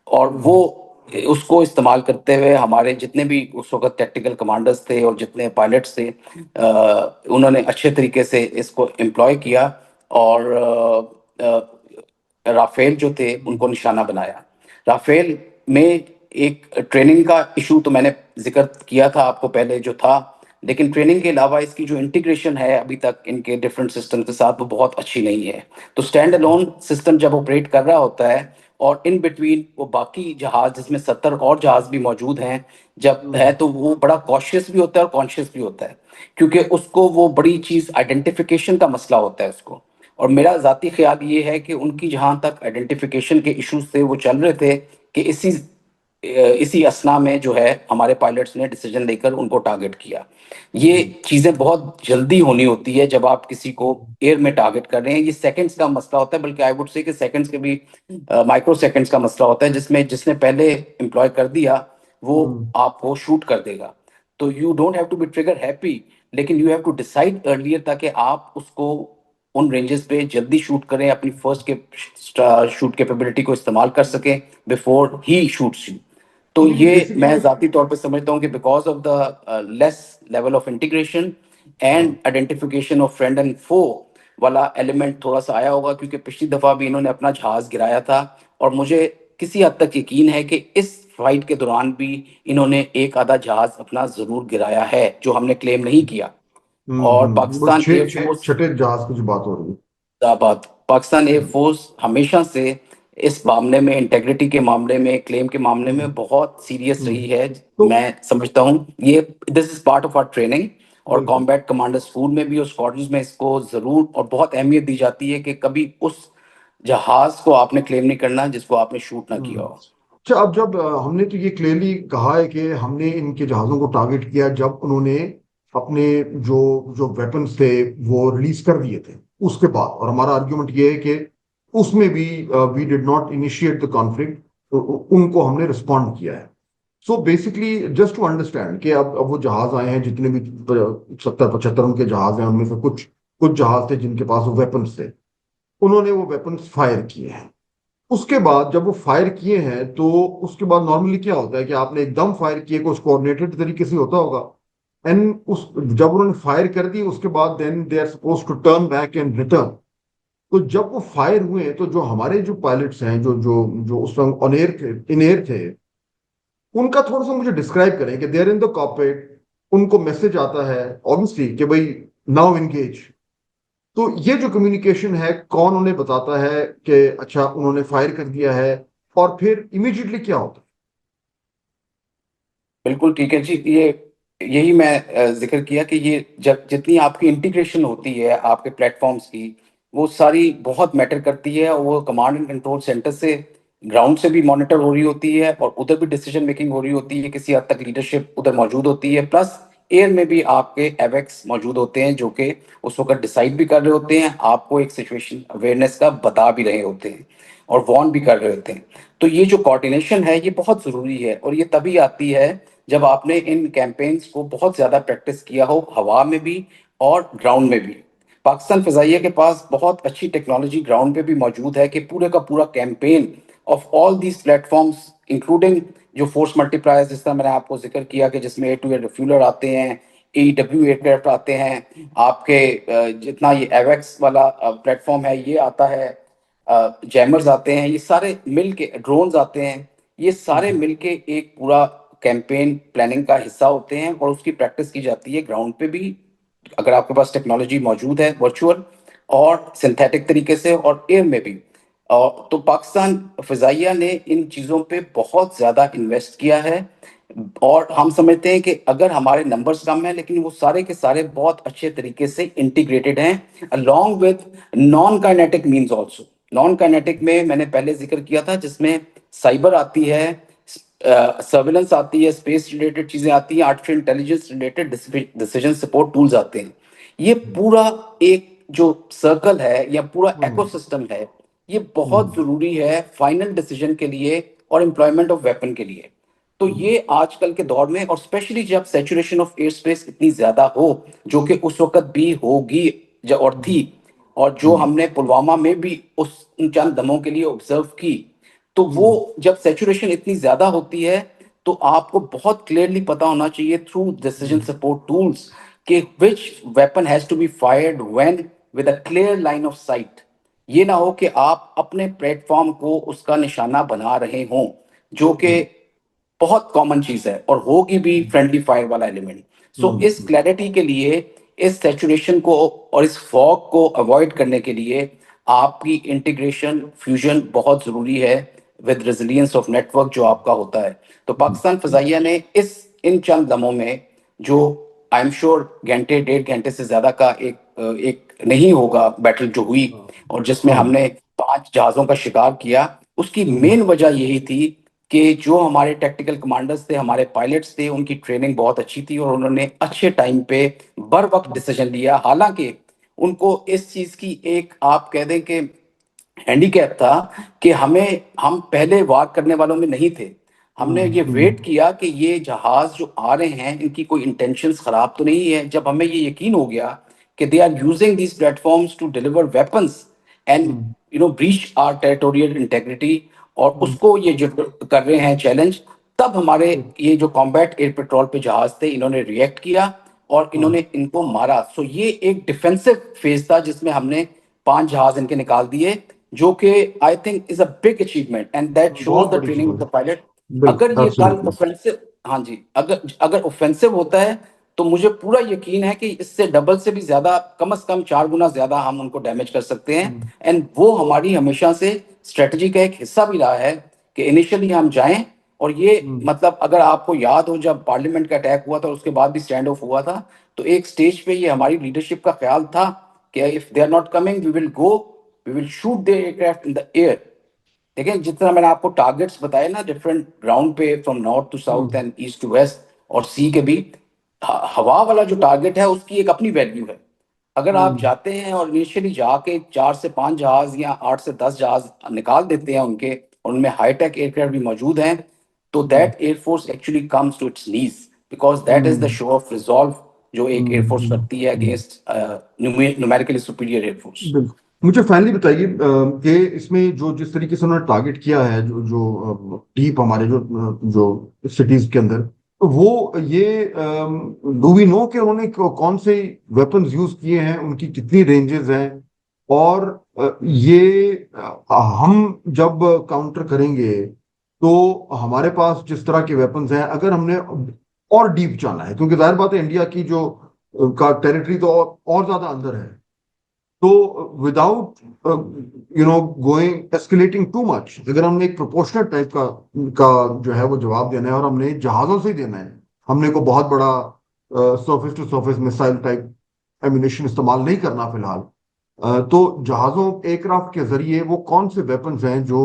اور وہ اس کو استعمال کرتے ہوئے ہمارے جتنے بھی اس وقت ٹیکٹیکل کمانڈرز تھے اور جتنے پائلٹس تھے انہوں نے اچھے طریقے سے اس کو امپلوائے کیا، اور رافیل جو تھے ان کو نشانہ بنایا۔ رافیل میں ایک ٹریننگ کا ایشو تو میں نے ذکر کیا تھا آپ کو پہلے جو تھا، لیکن ٹریننگ کے علاوہ اس کی جو انٹیگریشن ہے ابھی تک ان کے ڈفرینٹ سسٹم کے ساتھ وہ بہت اچھی نہیں ہے۔ تو اسٹینڈ الون سسٹم جب آپریٹ کر رہا ہوتا ہے اور ان بٹوین وہ باقی جہاز جس میں 70 اور جہاز بھی موجود ہیں جب ہے، تو وہ بڑا کاشیس بھی ہوتا ہے اور کانشیس بھی ہوتا ہے، کیونکہ اس کو وہ بڑی چیز آئیڈینٹیفیکیشن کا مسئلہ ہوتا ہے اس کو۔ اور میرا ذاتی خیال یہ ہے کہ ان کی جہاں تک آئیڈینٹیفیکیشن کے ایشوز تھے وہ چل رہے تھے کہ اسی اسنا میں جو ہے ہمارے پائلٹس نے ڈیسیجن لے کر ان کو ٹارگٹ کیا۔ یہ چیزیں بہت جلدی ہونی ہوتی ہے جب آپ کسی کو ایئر میں ٹارگٹ کر رہے ہیں، یہ سیکنڈز کا مسئلہ ہوتا ہے، بلکہ آئی وڈ سے کہ سیکنڈز کے بھی مائکرو سیکنڈز کا مسئلہ ہوتا ہے، جس نے پہلے امپلوائے کر دیا وہ آپ کو شوٹ کر دے گا۔ تو you don't have to be trigger happy, لیکن you have to decide earlier تاکہ آپ اس کو ان رینجز پہ جلدی شوٹ کریں، اپنی فرسٹ کے شوٹ کیپیبلٹی کو استعمال کر سکیں بفور ہی شوٹس یو۔ تو یہ میں ذاتی طور پہ سمجھتا ہوں کہ because of the less level of integration and identification of friend and فو والا ایلیمنٹ تھوڑا سا آیا ہوگا، کیونکہ پچھلی دفعہ بھی انہوں نے اپنا جہاز گرایا تھا، اور مجھے کسی حد تک یقین ہے کہ اس فائٹ کے دوران بھی انہوں نے ایک آدھا جہاز اپنا ضرور گرایا ہے جو ہم نے کلیم نہیں کیا۔ اور وہ پاکستان ایئر فورس چھٹے جہاز کی جو بات ہو رہی بات پاکستان ایئر فورس ہمیشہ سے اس معاملے میں، انٹیگریٹی کے معاملے میں، کلیم کے معاملے میں بہت سیریس رہی ہے۔ تو میں سمجھتا ہوں یہ this is part of our training, اور بالکل کامبیٹ کمانڈر اسکول میں بھی اور اسکواڈرنز میں اس کو ضرور اور بہت اہمیت دی جاتی ہے کہ کبھی اس جہاز کو آپ نے کلیم نہیں کرنا جس کو آپ نے شوٹ نہ کیا ہو۔ اچھا، اب جب ہم نے تو یہ کلیئرلی کہا ہے کہ ہم نے ان کے جہازوں کو ٹارگٹ کیا جب انہوں نے اپنے جو جو ویپنز تھے وہ ریلیز کر دیے تھے اس کے بعد، اور ہمارا آرگیومنٹ یہ ہے کہ اس میں بھی we did not initiate the conflict, ان کو ہم نے رسپونڈ کیا ہے۔ So basically just to understand کہ اب وہ جہاز آئے ہیں جتنے بھی 70-75 ان کے جہاز ہیں، ان میں سے کچھ جہاز تھے جن کے پاس وہ ویپنز تھے، انہوں نے وہ ویپنز فائر کیے ہیں۔ اس کے بعد جب وہ فائر کیے ہیں تو اس کے بعد نارملی کیا ہوتا ہے کہ آپ نے ایک دم فائر کیے کچھ کوآرڈینیٹڈ طریقے سے ہوتا ہوگا، اینڈ جب انہوں نے فائر کر دی اس کے بعد then they are suppose to turn back and return. تو جب وہ فائر ہوئے تو جو ہمارے جو پائلٹس ہیں جو اس وقت آن ایئر تھے، ان ایئر تھے، ان کا تھوڑا سا مجھے ڈسکرائب کریں کہ دیر ان دا کاکپٹ، ان کو میسج آتا ہے obviously کہ بھائی ناؤ انگیج، تو یہ جو کمیونیکیشن ہے کون انہیں بتاتا ہے کہ اچھا انہوں نے فائر کر دیا ہے، اور پھر امیڈیٹلی کیا ہوتا ہے؟ بالکل ٹھیک ہے جی، یہی میں ذکر کیا کہ یہ جب جتنی آپ کی انٹیگریشن ہوتی ہے آپ کے پلیٹ فارمز کی، وہ ساری بہت میٹر کرتی ہے، اور وہ کمانڈ اینڈ کنٹرول سینٹر سے گراؤنڈ سے بھی مانیٹر ہو رہی ہوتی ہے، اور ادھر بھی ڈیسیجن میکنگ ہو رہی ہوتی ہے، کسی حد تک لیڈرشپ ادھر موجود ہوتی ہے، پلس ایئر میں بھی آپ کے ایویکس موجود ہوتے ہیں جو کہ اس وقت ڈیسائیڈ بھی کر رہے ہوتے ہیں، آپ کو ایک سچویشن اویئرنیس کا بتا بھی رہے ہوتے ہیں اور وارن بھی کر رہے ہوتے ہیں۔ تو یہ جو کوآرڈینیشن ہے یہ بہت ضروری ہے، اور یہ تبھی آتی ہے جب آپ نے ان کیمپینز کو بہت زیادہ پریکٹس کیا ہو، ہوا میں بھی اور گراؤنڈ میں بھی۔ پاکستان فضائیہ کے پاس بہت اچھی ٹیکنالوجی گراؤنڈ پہ بھی موجود ہے کہ پورے کا پورا campaign of all these platforms including جو فورس ملٹی پلائرز، جس طرح میں نے آپ کو ذکر کیا کہ جس میں اے ٹو اے ریفیولر آتے ہیں، AEW ایئر کرافٹ آتے ہیں، آپ کے جتنا یہ ایویکس والا پلیٹ فارم ہے یہ آتا ہے، جیمرز آتے ہیں، یہ سارے مل کے ڈرونز آتے ہیں، یہ سارے مل کے ایک پورا کیمپین پلاننگ کا حصہ ہوتے ہیں، اور اس کی پریکٹس کی جاتی ہے گراؤنڈ پہ بھی اگر آپ کے پاس ٹیکنالوجی موجود ہے ورچوئل اور سنتھیٹک طریقے سے، اور ایئر میں بھی۔ تو پاکستان فضائیہ نے ان چیزوں پہ بہت زیادہ انویسٹ کیا ہے، اور ہم سمجھتے ہیں کہ اگر ہمارے نمبرز کم ہیں لیکن وہ سارے کے سارے بہت اچھے طریقے سے انٹیگریٹڈ ہیں along with non kinetic means also۔ Naan kinetic میں میں نے پہلے ذکر کیا تھا، جس میں سائبر آتی ہے، سرویلنس آتی ہے، اسپیس ریلیٹڈ چیزیں آتی ہیں، artificial intelligence related decision support tools آتے ہیں. یہ پورا ایک جو سرکل ہے یا پورا ایکو سسٹم ہے، یہ بہت ضروری ہے فائنل ڈیسیجن کے لیے اور امپلائمنٹ آف ویپن کے لیے. تو یہ آج کل کے دور میں، اور اسپیشلی جب سیچوریشن آف ایئر اسپیس اتنی زیادہ ہو، جو کہ اس وقت بھی ہوگی اور تھی، اور جو ہم نے پلوامہ میں بھی ان چند دموں کے لیے آبزرو کی، تو وہ جب سیچوریشن اتنی زیادہ ہوتی ہے تو آپ کو بہت کلیئرلی پتا ہونا چاہیے تھرو ڈیسیجن سپورٹ ٹولس کہ which weapon has to be fired when with a clear line of sight. یہ نہ ہو کہ آپ اپنے پلیٹ فارم کو اس کا نشانہ بنا رہے ہوں، جو کہ بہت کامن چیز ہے اور ہوگی بھی فرینڈلی فائر والا ایلیمنٹ. سو اس کلیئرٹی کے لیے، اس سیچوریشن کو اور اس فوگ کو اوائڈ کرنے کے لیے آپ کی انٹیگریشن فیوژن بہت ضروری ہے with resilience of network جو آپ کا ہوتا ہے. تو پاکستان فضائیہ نے ان چند لمحوں میں، جو آئی ایم شیور گھنٹے 1.5 گھنٹے سے زیادہ کا ایک نہیں ہوگا بیٹل جو ہوئی، اور جس میں ہم نے 5 جہازوں کا شکار کیا، اس کی مین وجہ یہی تھی کہ جو ہمارے ٹیکٹیکل کمانڈرز تھے، ہمارے پائلٹس تھے، ان کی ٹریننگ بہت اچھی تھی اور انہوں نے اچھے ٹائم پہ بر وقت ڈیسیجن لیا. حالانکہ ان کو اس چیز کی ایک آپ کہہ دیں کہ ہینڈی کیپ تھا کہ ہم پہلے وار کرنے والوں میں نہیں تھے. ہم نے یہ ویٹ کیا کہ یہ جہاز جو آ رہے ہیں ان کی کوئی انٹینشنز خراب تو نہیں ہے. جب ہمیں یہ یقین ہو گیا کہ they are using these platforms to deliver weapons and breach our territorial integrity, اور اس کو یہ جو کر رہے ہیں چیلنج، تب ہمارے یہ جو کمبیٹ ایئر پیٹرول پہ جہاز تھے، انہوں نے ریئیکٹ کیا اور انہوں نے ان کو مارا. سو یہ ایک ڈیفینسو فیز تھا جس میں ہم نے 5 جہاز ان کے نکال دیے، جو کہ I think is a big achievement and that shows بہت دا بڑی چیز ٹریننگ آف دا پائلٹ. ہے، بالکل اگر یہ کل ایبسولوٹلی. اوفینسو، ہاں جی، اگر اوفینسو ہوتا ہے تو مجھے پورا یقین ہے کہ اس سے ڈبل سے بھی زیادہ، کم از کم 4 گنا زیادہ ہم ان کو ڈیمیج کر سکتے ہیں. اینڈ وہ ہماری ہمیشہ سے اسٹریٹجی کا ایک حصہ بھی رہا ہے کہ انیشلی ہم جائیں. اور یہ مطلب اگر آپ کو یاد ہو، جب پارلیمنٹ کا اٹیک ہوا تھا اور اس کے بعد بھی اسٹینڈ آف ہوا تھا، تو ایک سٹیج پہ یہ ہماری لیڈرشپ کا خیال تھا کہ if they are not coming we will shoot their aircraft in the air. دیکھیں جتنا میں نے آپ کو ٹارگیٹس بتائے نا ڈفرینٹ گراؤنڈ پہ، from north to south and east to west, اور سی کے بھی، ہوا والا جو ٹارگیٹ ہے اس کی ایک اپنی ویلیو ہے. اگر آپ جاتے ہیں اور انیشلی جا کے 4 سے 5 جہاز یا 8 سے 10 جہاز نکال دیتے ہیں ان کے، اور ان میں ہائی ٹیک ایئر کرافٹ بھی موجود ہیں، تو that air force actually comes to its knees, because that is the show of resolve جو ایک ایئر فورس کرتی ہے against numerically superior air force. بالکل. مجھے فائنلی بتائیے کہ اس میں جو جس طریقے سے انہوں نے ٹارگیٹ کیا ہے، جو ڈیپ ہمارے جو سٹیز کے اندر، وہ یہ ڈو وی نو کہ انہوں نے کون سے ویپنز یوز کیے ہیں، ان کی کتنی رینجز ہیں، اور یہ ہم جب کاؤنٹر کریں گے تو ہمارے پاس جس طرح کے ویپنز ہیں، اگر ہم نے اور ڈیپ جانا ہے، کیونکہ ظاہر بات ہے انڈیا کی جو کا ٹیریٹری تو اور زیادہ اندر ہے، تو without going escalating too much, اگر ہم نے ایک پروپورشنل ٹائپ کا جو ہے وہ جواب دینا ہے، اور ہم نے جہازوں سے ہی دینا ہے، ہم نے کو بہت بڑا surface to surface missile type ammunition استعمال نہیں کرنا فی الحال، تو جہازوں ایئر کرافٹ کے ذریعے وہ کون سے ویپنز ہیں جو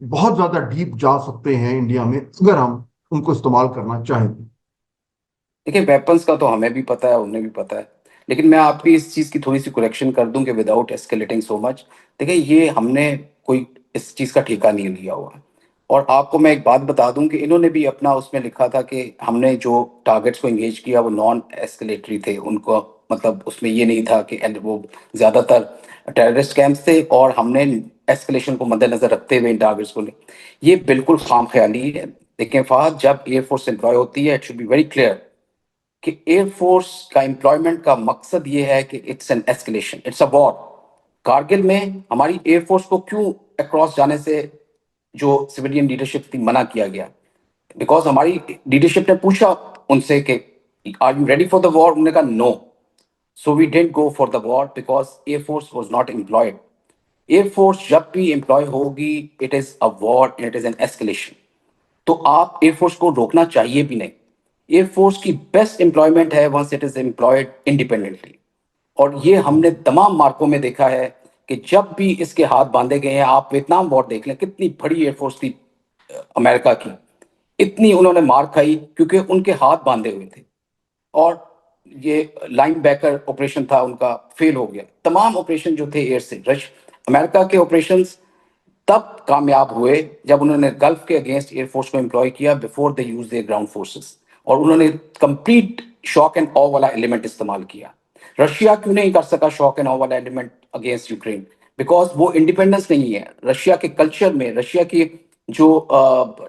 بہت زیادہ ڈیپ جا سکتے ہیں انڈیا میں، اگر ہم ان کو استعمال کرنا چاہیں. دیکھیں ویپنس کا تو ہمیں بھی پتہ ہے، انہیں بھی پتہ ہے، لیکن میں آپ کی اس چیز کی تھوڑی سی کریکشن کر دوں کہ وداؤٹ ایسکیلیٹنگ سو مچ. دیکھیں یہ ہم نے کوئی اس چیز کا ٹھیکہ نہیں لیا ہوا. اور آپ کو میں ایک بات بتا دوں کہ انہوں نے بھی اپنا اس میں لکھا تھا کہ ہم نے جو ٹارگیٹس کو انگیج کیا وہ نان ایسکلیٹری تھے. ان کو مطلب اس میں یہ نہیں تھا کہ وہ زیادہ تر ٹیررسٹ کیمپس تھے، اور ہم نے ایسکلیشن کو مد نظر رکھتے ہوئے ان ٹارگیٹس کو لے. یہ بالکل خام خیالی ہے. دیکھیں فہد، جب ایئر فورس امپلوائے ہوتی ہے، it should be very clear کہ ایئر فورس کا امپلائمنٹ کا مقصد یہ ہے کہ it's an escalation, it's a war. Kargil میں ہماری ایئر فورس کو کیوں اکراس جانے سے جو سویلین لیڈرشپ تھی منع کیا گیا؟ بیکاز ہماری لیڈرشپ نے پوچھا ان سے کہ are you ready for the war, انہوں نے کہا no. So we didn't go for the war because air force was not employed. Air force جب بھی امپلوائے ہوگی، it is a war and it is an escalation. تو آپ ایئر فورس کو روکنا چاہیے بھی نہیں. ایئر فورس کی بیسٹ امپلائمنٹ ہے once it is employed independently. اور یہ ہم نے تمام مارکوں میں دیکھا ہے کہ جب بھی اس کے ہاتھ باندھے گئے ہیں، آپ ویتنام وار دیکھ لیں کتنی بڑی ایئر فورس تھی امریکہ کی، اتنی انہوں نے مار کھائی کیونکہ ان کے ہاتھ باندھے ہوئے تھے، اور یہ لائن بیکر آپریشن تھا ان کا، فیل ہو گیا. تمام آپریشن جو تھے ایئر سے، امریکہ کے آپریشنز تب کامیاب ہوئے جب انہوں نے گلف کے اگینسٹ ایئر فورس کو امپلوائے کیا before they use their ground forces, اور انہوں نے کمپلیٹ شاک اینڈ آ والا ایلیمنٹ استعمال کیا. رشیا کیوں نہیں کر سکا شاک اینڈ آ والا ایلیمنٹ اگینسٹ یوکرین؟ بیکاز وہ انڈیپینڈنس نہیں ہے. رشیا کے کلچر میں، رشیا کی جو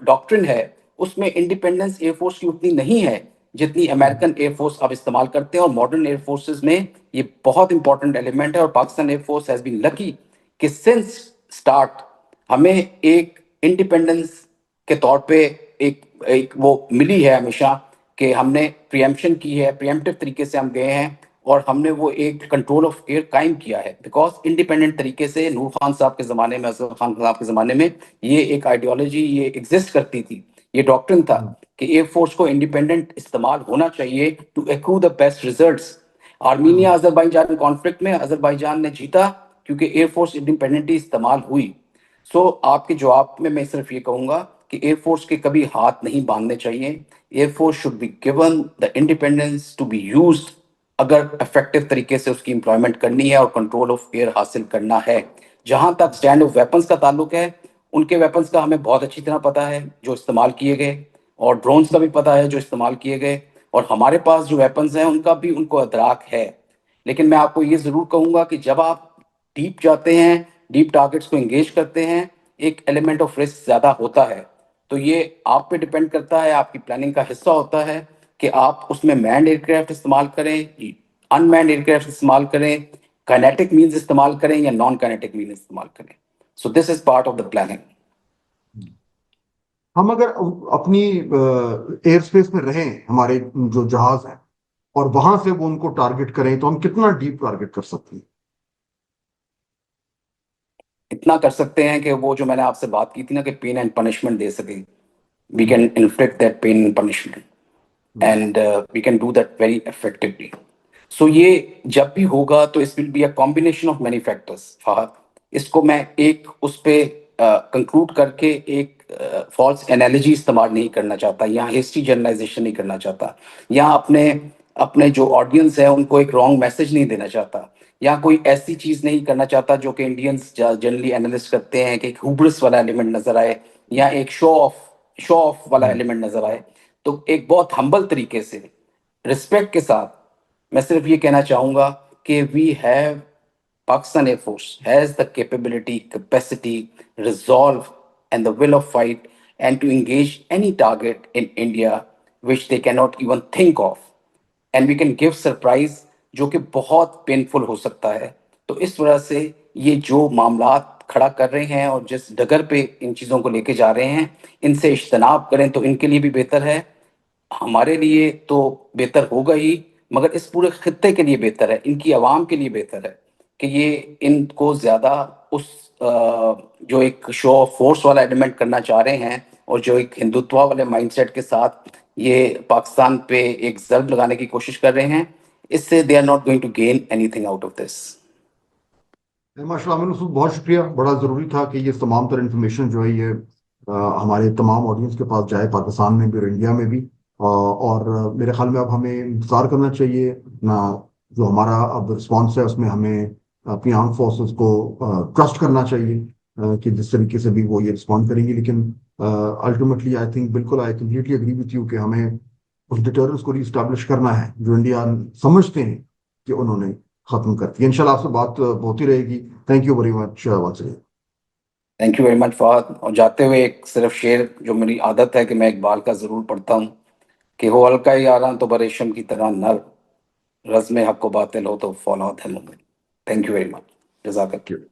ڈاکٹرن ہے اس میں انڈیپینڈنس ایئر فورس کی اتنی نہیں ہے جتنی امریکن ایئر فورس اب استعمال کرتے ہیں. اور ماڈرن ایئر فورسز میں یہ بہت امپورٹنٹ ایلیمنٹ ہے، اور Pakistan air force has been lucky کہ سنس اسٹارٹ ہمیں ایک انڈیپینڈنس کے طور پہ ایک وہ ملی ہے ہمیشہ کہ ہم نے پریمپشن کی ہے، پریمپٹیو طریقے سے ہم گئے ہیں، اور ہم نے وہ ایک کنٹرول آف ایئر قائم کیا ہے. بیکاز انڈیپینڈنٹ طریقے سے نور خان صاحب کے زمانے میں، اصغر خان صاحب کے زمانے میں یہ ایک آئیڈیالوجی یہ ایگزسٹ کرتی تھی، یہ ڈاکٹرن تھا کہ ایئر فورس کو انڈیپینڈنٹ استعمال ہونا چاہیے to echo the best results. Armenia Azerbaijan conflict میں آذربائیجان نے جیتا کیونکہ ایئر فورس انڈیپینڈنٹلی استعمال ہوئی. سو آپ کے جواب میں صرف یہ کہوں گا کہ ایئر فورس کے کبھی ہاتھ نہیں باندھنے چاہیے. Air force should be given the independence to be used اگر افیکٹو طریقے سے اس کی امپلائمنٹ کرنی ہے اور کنٹرول آف ایئر حاصل کرنا ہے. جہاں تک اسٹینڈ آف ویپنس کا تعلق ہے، ان کے ویپنس کا ہمیں بہت اچھی طرح پتہ ہے جو استعمال کیے گئے، اور ڈرونز کا بھی پتہ ہے جو استعمال کیے گئے، اور ہمارے پاس جو ویپنز ہیں ان کا بھی ان کو ادراک ہے. لیکن میں آپ کو یہ ضرور کہوں گا کہ جب آپ ڈیپ جاتے ہیں، ڈیپ ٹارگٹس کو انگیج کرتے ہیں، ایک ایلیمنٹ آف رسک زیادہ ہوتا ہے. تو یہ آپ پہ ڈیپینڈ کرتا ہے، آپ کی پلاننگ کا حصہ ہوتا ہے کہ آپ اس میں مینڈ ایئر کرافٹ استعمال کریں، ان مینڈ ایئر کرافٹ استعمال کریں، کائنیٹک مینز استعمال کریں یا نان کائنیٹک مینز استعمال کریں. So this is part of the planning. ہم اگر اپنی ایئر اسپیس میں رہیں، ہمارے جو جہاز ہیں، اور وہاں سے وہ ان کو ٹارگٹ کریں، تو ہم کتنا ڈیپ ٹارگٹ کر سکتے ہیں؟ اتنا کر سکتے ہیں کہ وہ جو میں نے آپ سے بات کی تھی نا کہ پین اینڈ پنشمنٹ دے سکیں. We can inflict that pain and punishment and we can do that very effectively. So یہ جب بھی ہوگا تو اس will be a combination of many factors. Fahad, اس کو میں ایک اس پہ کنکلوڈ کر کے ایک فالس انالوجی استعمال نہیں کرنا چاہتا، یہاں ہسٹری جرنلائزیشن نہیں کرنا چاہتا، یہاں اپنے جو آڈینس ہے ان کو ایک رانگ میسج نہیں دینا چاہتا، یا کوئی ایسی چیز نہیں کرنا چاہتا جو کہ انڈینس جنرلی اینالسٹ کرتے ہیں کہ ایک ہوبرس والا ایلیمنٹ نظر آئے یا ایک شو آف والا ایلیمنٹ نظر آئے. تو ایک بہت ہمبل طریقے سے، رسپیکٹ کے ساتھ میں صرف یہ کہنا چاہوں گا کہ we have Pakistan Air Force has the capability, capacity, resolve, and the will of fight, and to engage any target in India which they cannot even think of. And we can give surprise جو کہ بہت پینفل ہو سکتا ہے. تو اس وجہ سے یہ جو معاملات کھڑا کر رہے ہیں اور جس ڈگر پہ ان چیزوں کو لے کے جا رہے ہیں، ان سے اجتناب کریں تو ان کے لیے بھی بہتر ہے، ہمارے لیے تو بہتر ہوگا ہی، مگر اس پورے خطے کے لیے بہتر ہے، ان کی عوام کے لیے بہتر ہے کہ یہ ان کو زیادہ اس جو ایک شو آف فورس والا ایلیمنٹ کرنا چاہ رہے ہیں اور جو ایک ہندوتوا والے مائنڈ سیٹ کے ساتھ یہ پاکستان پہ ایک ضرب لگانے کی کوشش کر رہے ہیں، اس سے they are not going to gain anything out of this. ماشاء اللہ عامر، بہت شکریہ. بڑا ضروری تھا کہ یہ تمام تر انفارمیشن جو ہے یہ ہمارے تمام آڈینس کے پاس جائے، پاکستان میں بھی اور انڈیا میں بھی. اور میرے خیال میں اب ہمیں انتظار کرنا چاہیے اپنا، جو ہمارا اب رسپانس ہے اس میں ہمیں اپنی آرم فورسز کو ٹرسٹ کرنا چاہیے کہ جس طریقے سے بھی وہ یہ رسپونڈ کریں گی. لیکن الٹیمیٹلی آئی تھنک، بالکل I completely agree with you کہ ہمیں اس ڈیٹرنس کو ری اسٹیبلش کرنا ہے جو انڈیا سمجھتے ہیں کہ انہوں نے ختم کرتی ہے. انشاءاللہ آپ سے بات ہوتی رہے گی. Thank you very much once again. Thank you very much Fahad. اور جاتے ہوئے ایک صرف شعر جو میری عادت ہے کہ میں اقبال کا ضرور پڑھتا ہوں کہ ہو ہلکا یاراں تو بریشم کی طرح نر، رزم حق و باطل ہو تو فولاد ہے مومن. تھینک یو ویری مچ. جزاک اللہ.